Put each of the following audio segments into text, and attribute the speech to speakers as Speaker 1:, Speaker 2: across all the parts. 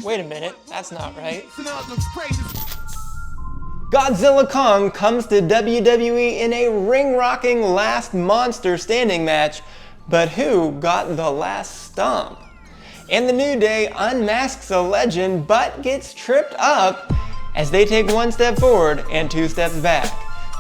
Speaker 1: Wait a minute, that's not right. Godzilla Kong comes to WWE in a ring-rocking last monster standing match, but who got the last stomp? And the New Day unmasks a legend but gets tripped up as they take one step forward and two steps back.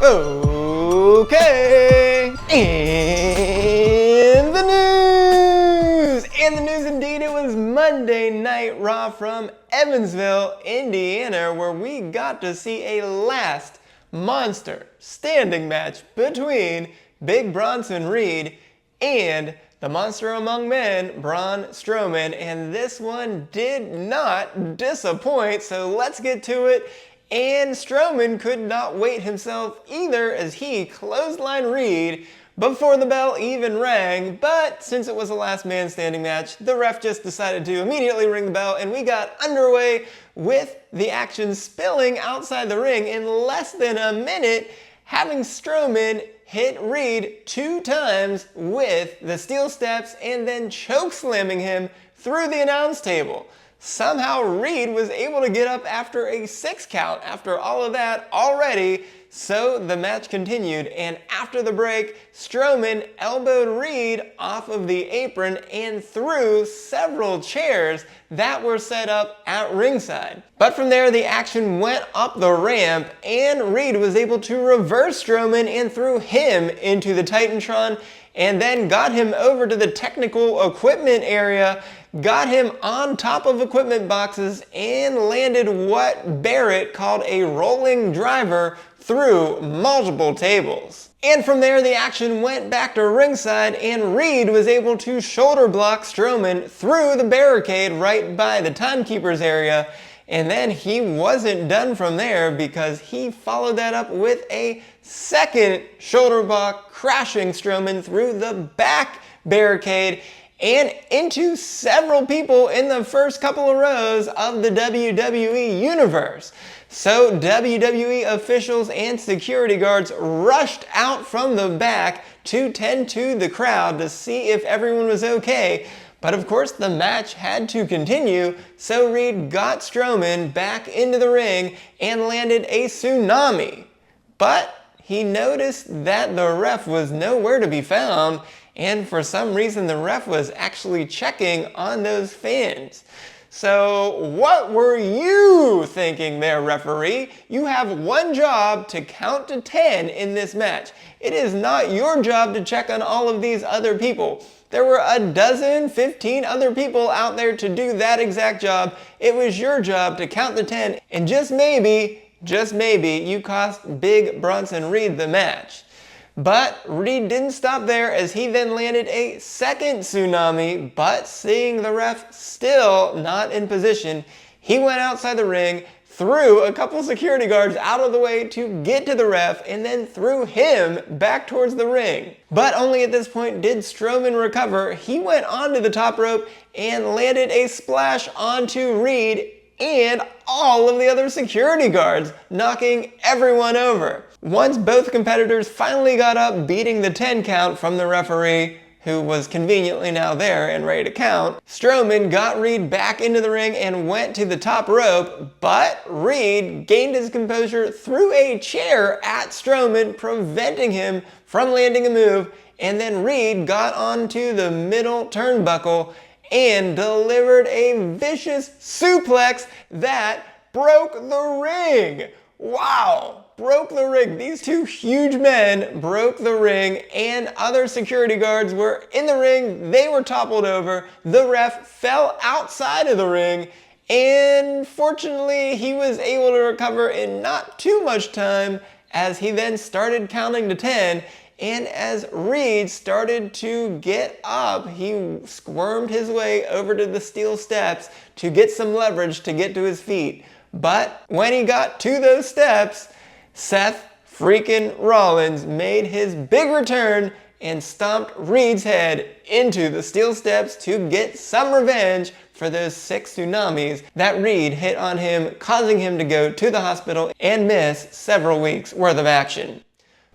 Speaker 1: Okay, in the news! In the news indeed, it was Monday Night Raw from Evansville, Indiana, where we got to see a last monster standing match between Big Bronson Reed and the monster among men, Braun Strowman, and this one did not disappoint, so let's get to it. And Strowman could not wait himself either as he clotheslined Reed before the bell even rang, but since it was a last man standing match, the ref just decided to immediately ring the bell and we got underway with the action spilling outside the ring in less than a minute, having Strowman hit Reed 2 times with the steel steps and then choke slamming him through the announce table. Somehow Reed was able to get up after a 6 count after all of that already, so the match continued, and after the break, Strowman elbowed Reed off of the apron and threw several chairs that were set up at ringside. But from there, the action went up the ramp, and Reed was able to reverse Strowman and threw him into the Titantron, and then got him over to the technical equipment area, got him on top of equipment boxes, and landed what Barrett called a rolling driver through multiple tables. And from there, the action went back to ringside, and Reed was able to shoulder block Strowman through the barricade right by the timekeeper's area. And then he wasn't done from there because he followed that up with a second shoulder block, crashing Strowman through the back barricade and into several people in the first couple of rows of the WWE Universe. So WWE officials and security guards rushed out from the back to tend to the crowd to see if everyone was okay. But of course the match had to continue, so Reed got Strowman back into the ring and landed a tsunami. But he noticed that the ref was nowhere to be found, and for some reason the ref was actually checking on those fans. So what were you thinking there, referee? You have one job to count to 10 in this match. It is not your job to check on all of these other people. There were 15 other people out there to do that exact job. It was your job to count to 10, and just maybe, you cost Big Bronson Reed the match. But Reed didn't stop there as he then landed a second tsunami, but seeing the ref still not in position, he went outside the ring, threw a couple security guards out of the way to get to the ref, and then threw him back towards the ring. But only at this point did Strowman recover. He went onto the top rope and landed a splash onto Reed and all of the other security guards, knocking everyone over. Once both competitors finally got up, beating the 10 count from the referee, who was conveniently now there and ready to count, Strowman got Reed back into the ring and went to the top rope, but Reed gained his composure, threw a chair at Strowman, preventing him from landing a move, and then Reed got onto the middle turnbuckle and delivered a vicious suplex that broke the ring. Wow! Broke the ring. These two huge men broke the ring, and other security guards were in the ring. They were toppled over. The ref fell outside of the ring, and fortunately he was able to recover in not too much time as he then started counting to 10. And as Reed started to get up, he squirmed his way over to the steel steps to get some leverage to get to his feet. But when he got to those steps, Seth freaking Rollins made his big return and stomped Reed's head into the steel steps to get some revenge for those 6 tsunamis that Reed hit on him, causing him to go to the hospital and miss several weeks worth of action.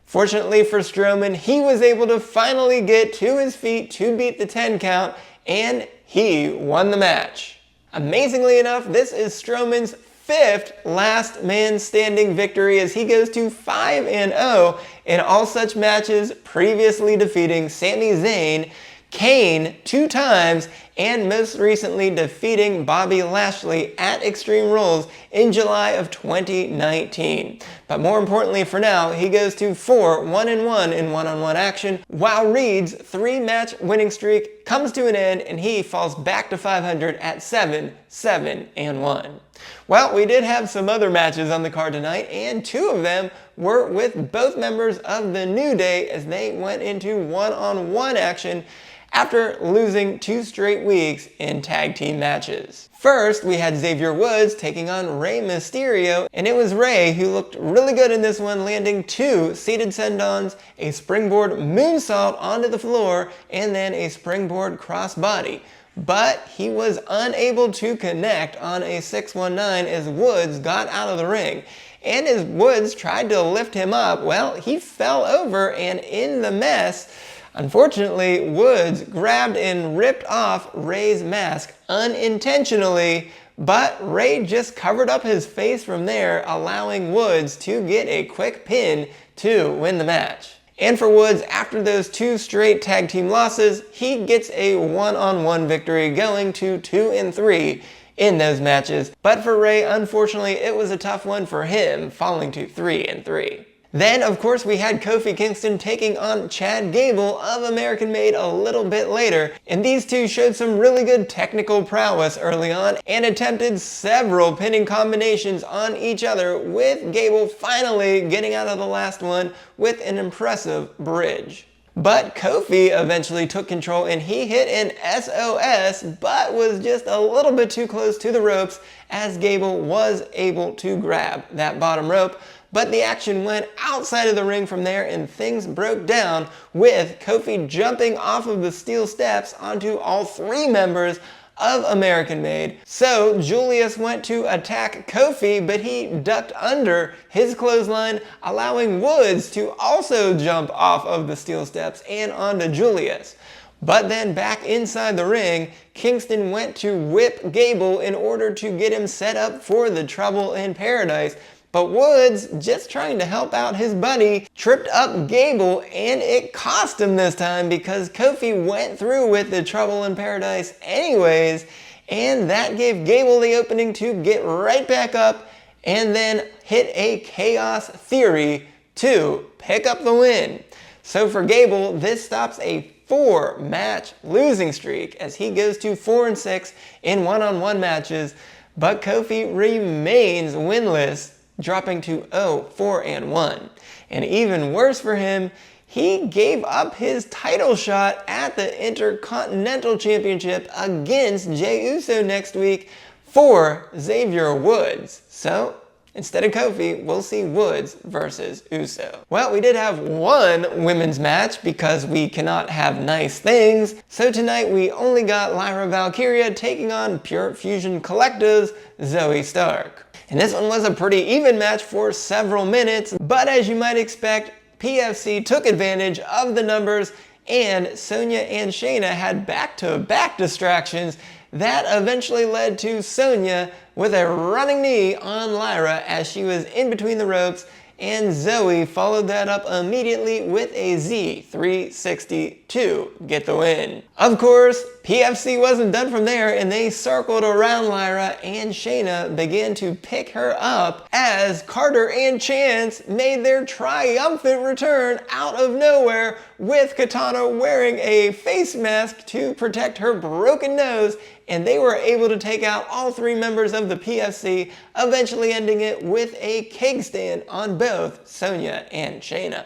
Speaker 1: Fortunately for Strowman, he was able to finally get to his feet to beat the 10 count, and he won the match. Amazingly enough, this is Strowman's 5th last man standing victory as he goes to 5-0 in all such matches, previously defeating Sami Zayn, Kane 2 times, and most recently defeating Bobby Lashley at Extreme Rules in July of 2019. But more importantly for now, he goes to 4-1-1 in one-on-one action, while Reed's 3-match winning streak comes to an end and he falls back to 500 at 7-7-1. Well, we did have some other matches on the card tonight, and 2 of them were with both members of the New Day as they went into one-on-one action after losing 2 straight weeks in tag team matches. First, we had Xavier Woods taking on Rey Mysterio, and it was Rey who looked really good in this one, landing 2 seated send-ons, a springboard moonsault onto the floor, and then a springboard crossbody. But he was unable to connect on a 619 as Woods got out of the ring. And as Woods tried to lift him up, well, he fell over, and in the mess, unfortunately, Woods grabbed and ripped off Rey's mask unintentionally, but Rey just covered up his face from there, allowing Woods to get a quick pin to win the match. And for Woods, after those 2 straight tag team losses, he gets a one-on-one victory, going to 2-3 in those matches. But for Rey, unfortunately, it was a tough one for him, falling to 3-3. Then, of course, we had Kofi Kingston taking on Chad Gable of American Made a little bit later, and these 2 showed some really good technical prowess early on and attempted several pinning combinations on each other, with Gable finally getting out of the last one with an impressive bridge. But Kofi eventually took control and he hit an SOS, but was just a little bit too close to the ropes as Gable was able to grab that bottom rope. But the action went outside of the ring from there and things broke down, with Kofi jumping off of the steel steps onto all 3 members of American Made. So Julius went to attack Kofi, but he ducked under his clothesline, allowing Woods to also jump off of the steel steps and onto Julius. But then back inside the ring, Kingston went to whip Gable in order to get him set up for the Trouble in Paradise. But Woods, just trying to help out his buddy, tripped up Gable, and it cost him this time because Kofi went through with the Trouble in Paradise anyways, and that gave Gable the opening to get right back up and then hit a Chaos Theory to pick up the win. So for Gable, this stops a 4-match losing streak as he goes to 4-6 in one-on-one matches, but Kofi remains winless, dropping to 0-4-1. And even worse for him, he gave up his title shot at the Intercontinental Championship against Jey Uso next week for Xavier Woods. So instead of Kofi, we'll see Woods versus Uso. Well, we did have 1 women's match because we cannot have nice things. So tonight we only got Lyra Valkyria taking on Pure Fusion Collective's Zoe Stark. And this one was a pretty even match for several minutes, but as you might expect, PFC took advantage of the numbers, and Sonya and Shayna had back-to-back distractions that eventually led to Sonya with a running knee on Lyra as she was in between the ropes, and Zoe followed that up immediately with a Z360 to get the win. Of course, PFC wasn't done from there, and they circled around Lyra, and Shayna began to pick her up as Carter and Chance made their triumphant return out of nowhere, with Katana wearing a face mask to protect her broken nose, and they were able to take out all 3 members of the PFC, eventually ending it with a keg stand on both Sonya and Shayna.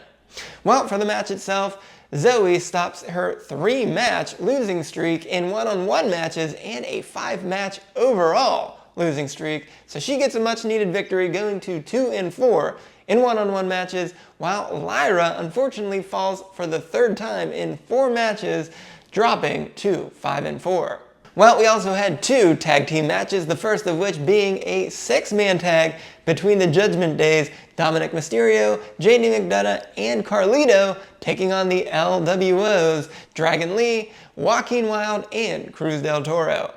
Speaker 1: Well, for the match itself, Zoe stops her 3-match losing streak in one-on-one matches and a 5-match overall losing streak, so she gets a much-needed victory, going to 2-4 in one-on-one matches, while Lyra unfortunately falls for the 3rd time in 4 matches, dropping to 5-4. Well, we also had 2 tag team matches, the first of which being a 6-man tag between the Judgment Day's Dominic Mysterio, JD McDonough, and Carlito, taking on the LWO's Dragon Lee, Joaquin Wilde, and Cruz del Toro.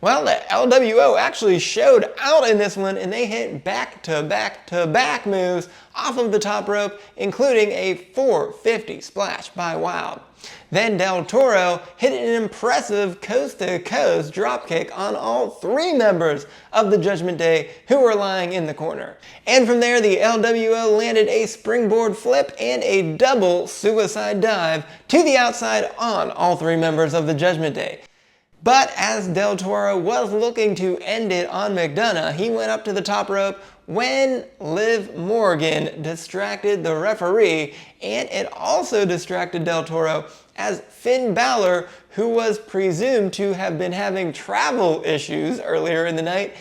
Speaker 1: Well, the LWO actually showed out in this one, and they hit back-to-back-to-back moves off of the top rope, including a 450 splash by Wild. Then Del Toro hit an impressive coast-to-coast dropkick on all three members of the Judgment Day who were lying in the corner. And from there, the LWO landed a springboard flip and a double suicide dive to the outside on all three members of the Judgment Day. But as Del Toro was looking to end it on McDonough, he went up to the top rope when Liv Morgan distracted the referee, and it also distracted Del Toro as Finn Balor, who was presumed to have been having travel issues earlier in the night,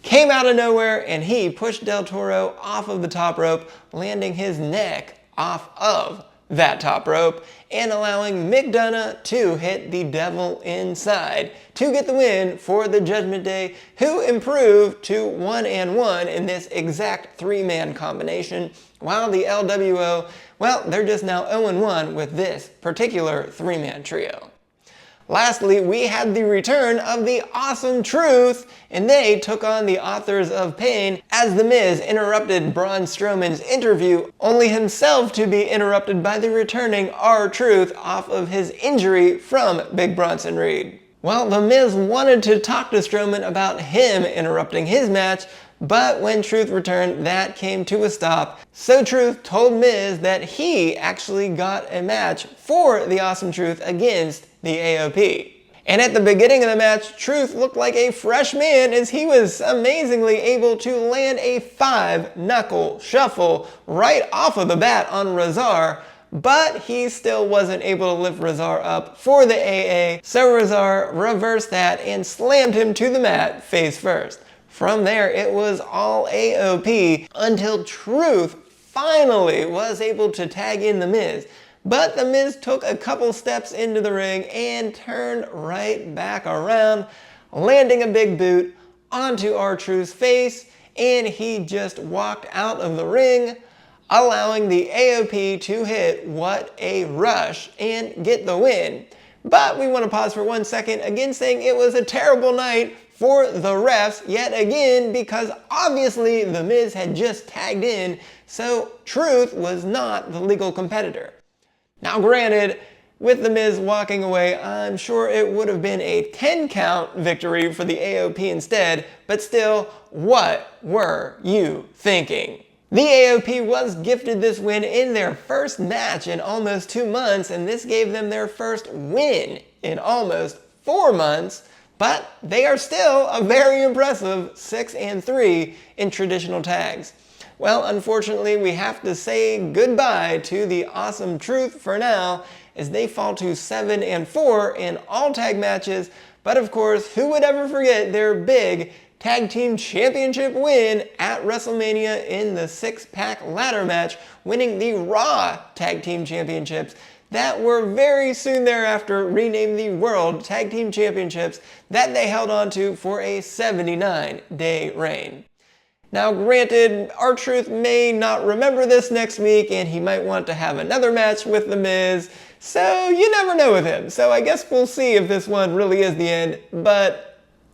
Speaker 1: came out of nowhere and he pushed Del Toro off of the top rope, landing his neck off of that top rope and allowing McDonough to hit the Devil Inside to get the win for the Judgment Day, who improved to 1-1 in this exact three-man combination, while the LWO, well, they're just now 0-1 with this particular three-man trio. Lastly, we had the return of the Awesome Truth, and they took on the Authors of Pain as The Miz interrupted Braun Strowman's interview, only himself to be interrupted by the returning R-Truth off of his injury from Big Bronson Reed. Well, The Miz wanted to talk to Strowman about him interrupting his match, but when Truth returned, that came to a stop. So Truth told Miz that he actually got a match for the Awesome Truth against the AOP. And at the beginning of the match, Truth looked like a fresh man as he was amazingly able to land a 5-knuckle shuffle right off of the bat on Razar, but he still wasn't able to lift Razar up for the AA, so Razar reversed that and slammed him to the mat face first. From there, it was all AOP until Truth finally was able to tag in The Miz. But The Miz took a couple steps into the ring and turned right back around, landing a big boot onto R-Truth's face, and he just walked out of the ring, allowing the AOP to hit What a Rush and get the win. But we want to pause for 1 second, again saying it was a terrible night for the refs yet again, because obviously The Miz had just tagged in, so Truth was not the legal competitor. Now granted, with The Miz walking away, I'm sure it would have been a 10-count victory for the AOP instead, but still, what were you thinking? The AOP was gifted this win in their first match in almost 2 months, and this gave them their first win in almost 4 months, but they are still a very impressive 6-3 in traditional tags. Well, unfortunately, we have to say goodbye to the Awesome Truth for now, as they fall to 7-4 in all tag matches, but of course, who would ever forget their big Tag Team Championship win at WrestleMania in the 6-pack ladder match, winning the Raw Tag Team Championships that were very soon thereafter renamed the World Tag Team Championships that they held on to for a 79-day reign. Now granted, R-Truth may not remember this next week and he might want to have another match with The Miz, so you never know with him. So I guess we'll see if this one really is the end, but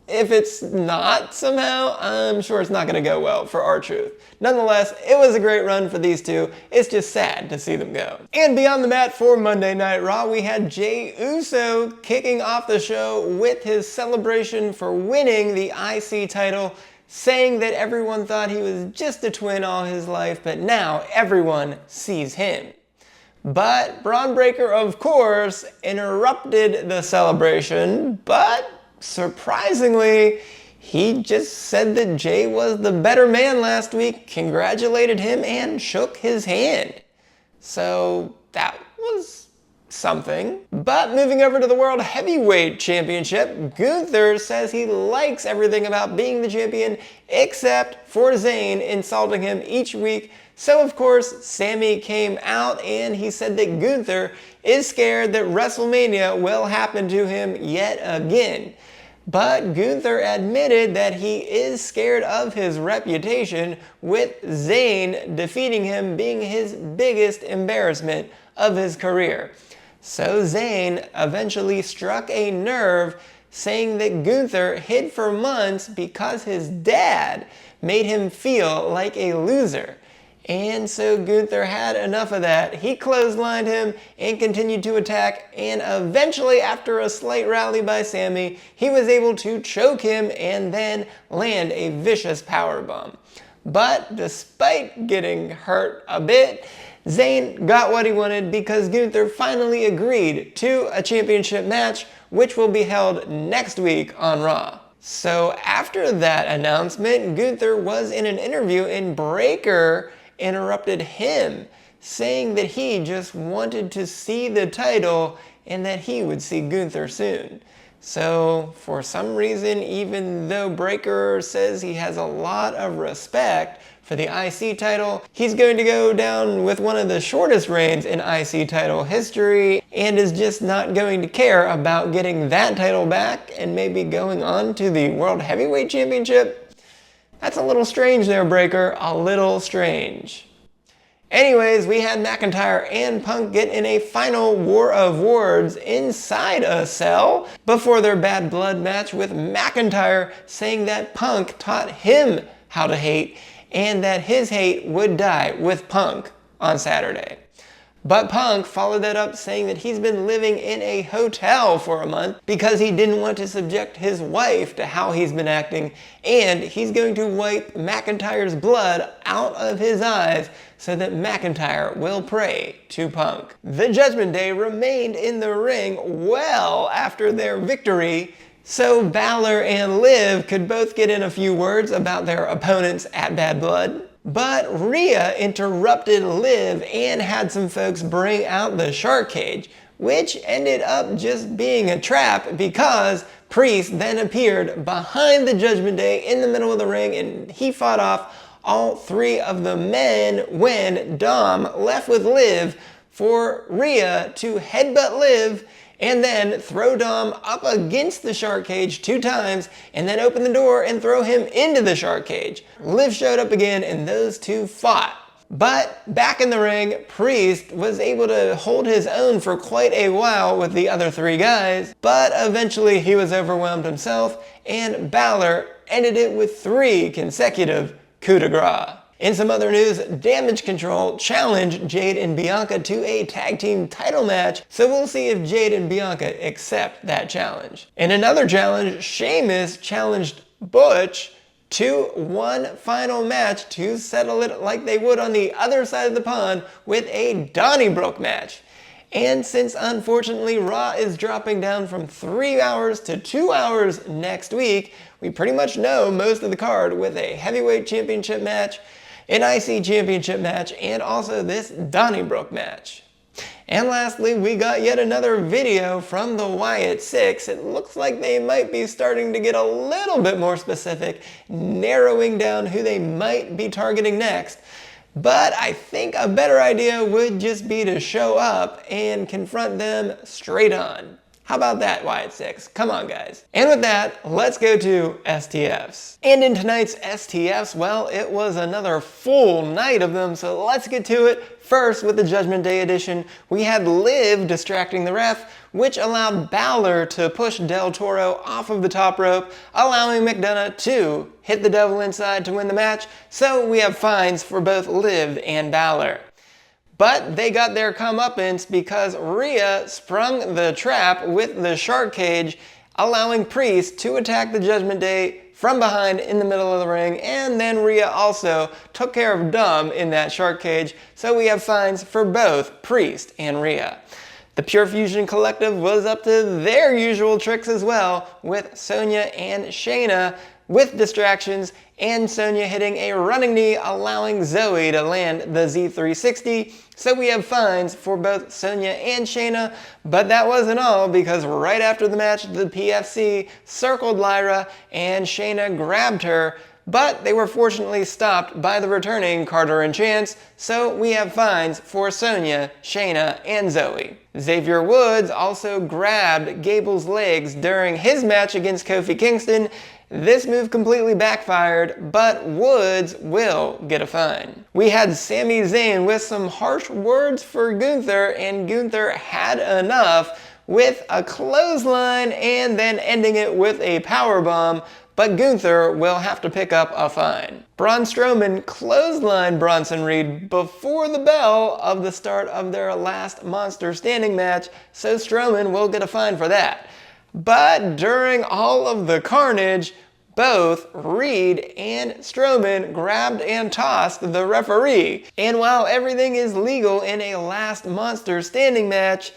Speaker 1: if it's not somehow, I'm sure it's not going to go well for R-Truth. Nonetheless, it was a great run for these two. It's just sad to see them go. And beyond the mat for Monday Night Raw, we had Jey Uso kicking off the show with his celebration for winning the IC title, saying that everyone thought he was just a twin all his life, but now everyone sees him. But Braun Breaker, of course, interrupted the celebration, but surprisingly, he just said that Jey was the better man last week, congratulated him, and shook his hand. So that was something. But moving over to the World Heavyweight Championship, Gunther says he likes everything about being the champion except for Zayn insulting him each week. So of course, Sami came out and he said that Gunther is scared that WrestleMania will happen to him yet again. But Gunther admitted that he is scared of his reputation, with Zayn defeating him being his biggest embarrassment of his career. So Zayn eventually struck a nerve, saying that Gunther hid for months because his dad made him feel like a loser. And so Gunther had enough of that. He clotheslined him and continued to attack, and eventually, after a slight rally by Sami, he was able to choke him and then land a vicious powerbomb. But despite getting hurt a bit, Zayn got what he wanted because Gunther finally agreed to a championship match, which will be held next week on Raw. So after that announcement, Gunther was in an interview and Breakker interrupted him, saying that he just wanted to see the title and that he would see Gunther soon. So for some reason, even though Breakker says he has a lot of respect for the IC title, he's going to go down with one of the shortest reigns in IC title history and is just not going to care about getting that title back and maybe going on to the World Heavyweight Championship. That's a little strange there, Breakker, a little strange. Anyways, we had McIntyre and Punk get in a final war of words inside a cell before their bad blood match, with McIntyre saying that Punk taught him how to hate and that his hate would die with Punk on Saturday. But Punk followed that up saying that he's been living in a hotel for a month because he didn't want to subject his wife to how he's been acting, and he's going to wipe McIntyre's blood out of his eyes so that McIntyre will pray to Punk. The Judgment Day remained in the ring well after their victory, so Balor and Liv could both get in a few words about their opponents at Bad Blood. But Rhea interrupted Liv and had some folks bring out the shark cage, which ended up just being a trap because Priest then appeared behind the Judgment Day in the middle of the ring and he fought off all three of the men when Dom left with Liv for Rhea to headbutt Liv and then throw Dom up against the shark cage 2 times and then open the door and throw him into the shark cage. Liv showed up again and those two fought. But back in the ring, Priest was able to hold his own for quite a while with the other 3 guys, but eventually he was overwhelmed himself and Balor ended it with 3 consecutive coup de grace. In some other news, Damage Control challenged Jade and Bianca to a tag team title match, so we'll see if Jade and Bianca accept that challenge. In another challenge, Sheamus challenged Butch to one final match to settle it like they would on the other side of the pond with a Donnybrook match. And since unfortunately Raw is dropping down from 3 hours to 2 hours next week, we pretty much know most of the card with a heavyweight championship match, an IC championship match, and also this Donnybrook match. And lastly, we got yet another video from the Wyatt Six. It looks like they might be starting to get a little bit more specific, narrowing down who they might be targeting next. But I think a better idea would just be to show up and confront them straight on. How about that, Wyatt Six? Come on, guys. And with that, let's go to STFs. And in tonight's STFs, well, it was another full night of them, so let's get to it. First, with the Judgment Day edition, we had Liv distracting the ref, which allowed Balor to push Del Toro off of the top rope, allowing McDonough to hit the Devil Inside to win the match, so we have fines for both Liv and Balor. But they got their comeuppance because Rhea sprung the trap with the shark cage, allowing Priest to attack the Judgment Day from behind in the middle of the ring, and then Rhea also took care of Dom in that shark cage, so we have fines for both Priest and Rhea. The Pure Fusion Collective was up to their usual tricks as well, with Sonya and Shayna with distractions, and Sonya hitting a running knee, allowing Zoe to land the Z360. So we have fines for both Sonya and Shayna, but that wasn't all, because right after the match, the PFC circled Lyra and Shayna grabbed her, but they were fortunately stopped by the returning Carter and Chance, so we have fines for Sonya, Shayna, and Zoe. Xavier Woods also grabbed Gable's legs during his match against Kofi Kingston. This move completely backfired, but Woods will get a fine. We had Sami Zayn with some harsh words for Gunther, and Gunther had enough with a clothesline and then ending it with a powerbomb, but Gunther will have to pick up a fine. Braun Strowman clotheslined Bronson Reed before the bell of the start of their last Monster Standing match, so Strowman will get a fine for that. But during all of the carnage, both Reed and Strowman grabbed and tossed the referee. And while everything is legal in a last Monster Standing match,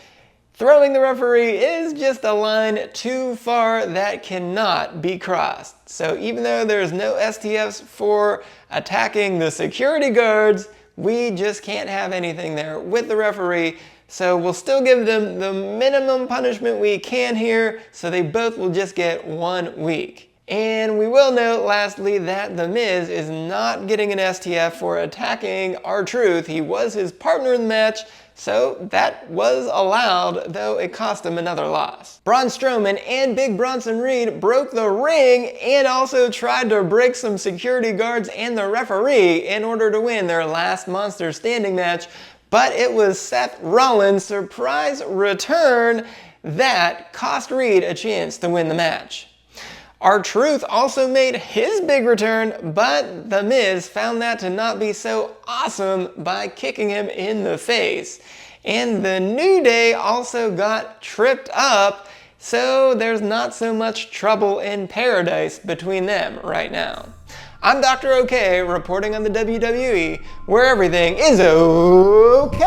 Speaker 1: throwing the referee is just a line too far that cannot be crossed. So even though there's no STFs for attacking the security guards, we just can't have anything there with the referee. So we'll still give them the minimum punishment we can here, so they both will just get 1 week. And we will note lastly that The Miz is not getting an STF for attacking R-Truth. He was his partner in the match, so that was allowed, though it cost him another loss. Braun Strowman and Big Bronson Reed broke the ring and also tried to break some security guards and the referee in order to win their last Monster Standing match, but it was Seth Rollins' surprise return that cost Reed a chance to win the match. R-Truth also made his big return, but The Miz found that to not be so awesome by kicking him in the face. And the New Day also got tripped up, so there's not so much trouble in paradise between them right now. I'm Dr. O'Kay reporting on the WWE, where everything is okay.